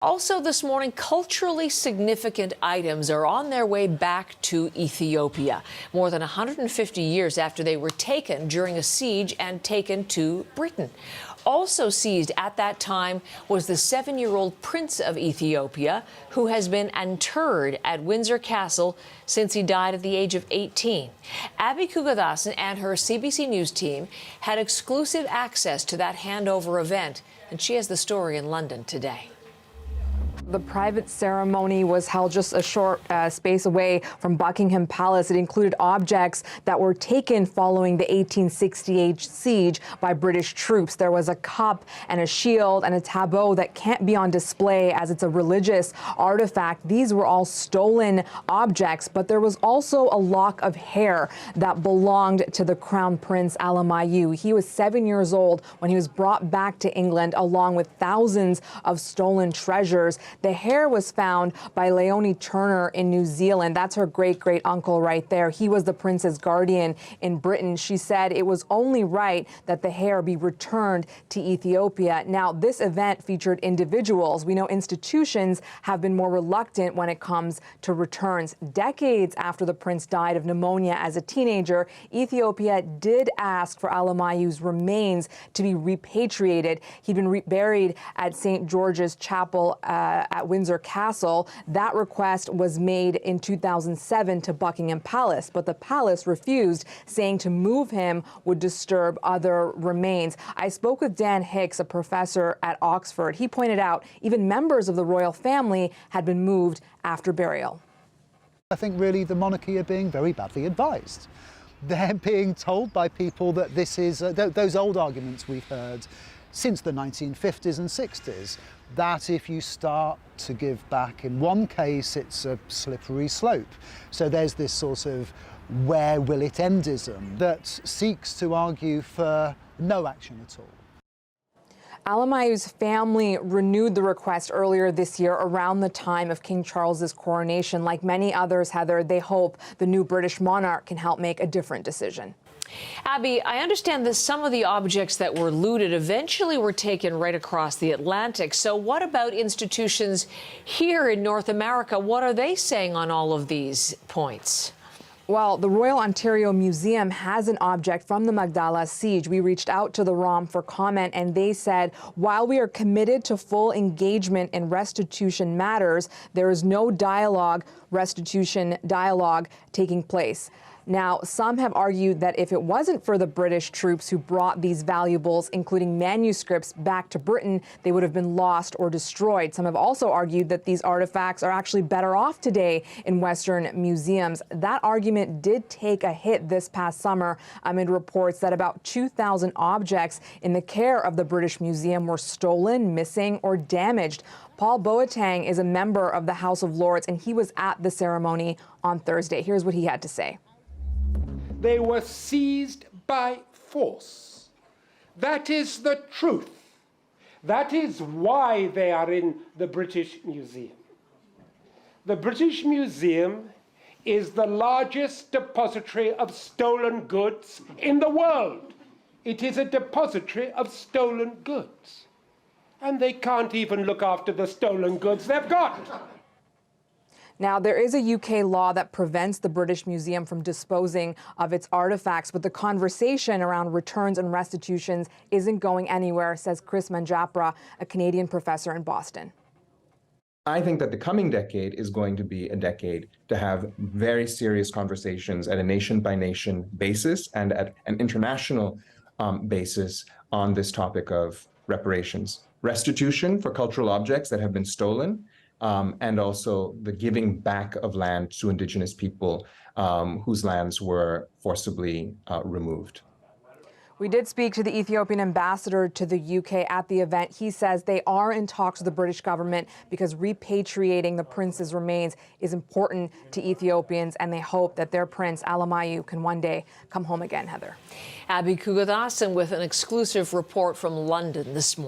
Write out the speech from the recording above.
Also this morning, culturally significant items are on their way back to Ethiopia, more than 150 years after they were taken during a siege and taken to Britain. Also seized at that time was the 7-year-old Prince of Ethiopia, who has been interred at Windsor Castle since he died at the age of 18. Abby Kugathasan and her CBC News team had exclusive access to that handover event, and she has the story in London today. The private ceremony was held just a short space away from Buckingham Palace. It included objects that were taken following the 1868 siege by British troops. There was a cup and a shield and a tableau that can't be on display as it's a religious artifact. These were all stolen objects, but there was also a lock of hair that belonged to the Crown Prince Alamayu. He was 7 years old when he was brought back to England along with thousands of stolen treasures. The hair was found by Leonie Turner in New Zealand. That's her great-great uncle right there. He was the prince's guardian in Britain. She said it was only right that the hair be returned to Ethiopia. Now, this event featured individuals. We know institutions have been more reluctant when it comes to returns. Decades after the prince died of pneumonia as a teenager, Ethiopia did ask for Alamayu's remains to be repatriated. He'd been buried at St. George's Chapel at Windsor Castle. That request was made in 2007 to Buckingham Palace, but the palace refused, saying to move him would disturb other remains. I spoke with Dan Hicks, a professor at Oxford. He pointed out even members of the royal family had been moved after burial. I think really the monarchy are being very badly advised. They're being told by people that this is those old arguments we've heard since the 1950s and 60s, that if you start to give back, in one case it's a slippery slope. So there's this sort of where will it endism that seeks to argue for no action at all. Alamayu's family renewed the request earlier this year around the time of King Charles's coronation. Like many others, Heather, they hope the new British monarch can help make a different decision. Abby, I understand that some of the objects that were looted eventually were taken right across the Atlantic. So what about institutions here in North America? What are they saying on all of these points? Well, the Royal Ontario Museum has an object from the Magdala siege. We reached out to the ROM for comment, and they said, while we are committed to full engagement in restitution matters, there is no restitution dialogue taking place. Now, some have argued that if it wasn't for the British troops who brought these valuables, including manuscripts, back to Britain, they would have been lost or destroyed. Some have also argued that these artifacts are actually better off today in Western museums. That argument did take a hit this past summer amid reports that about 2,000 objects in the care of the British Museum were stolen, missing, or damaged. Paul Boateng is a member of the House of Lords, and he was at the ceremony on Thursday. Here's what he had to say. They were seized by force. That is the truth. That is why they are in the British Museum. The British Museum is the largest depository of stolen goods in the world. It is a depository of stolen goods. And they can't even look after the stolen goods they've got. Now, there is a UK law that prevents the British Museum from disposing of its artifacts, but the conversation around returns and restitutions isn't going anywhere, says Chris Manjapra, a Canadian professor in Boston. I think that the coming decade is going to be a decade to have very serious conversations at a nation-by-nation basis and at an international basis on this topic of reparations. Restitution for cultural objects that have been stolen, and also the giving back of land to Indigenous people whose lands were forcibly removed. We did speak to the Ethiopian ambassador to the UK at the event. He says they are in talks with the British government because repatriating the prince's remains is important to Ethiopians, and they hope that their prince, Alamayu, can one day come home again, Heather. Abby Kugathasan with an exclusive report from London this morning.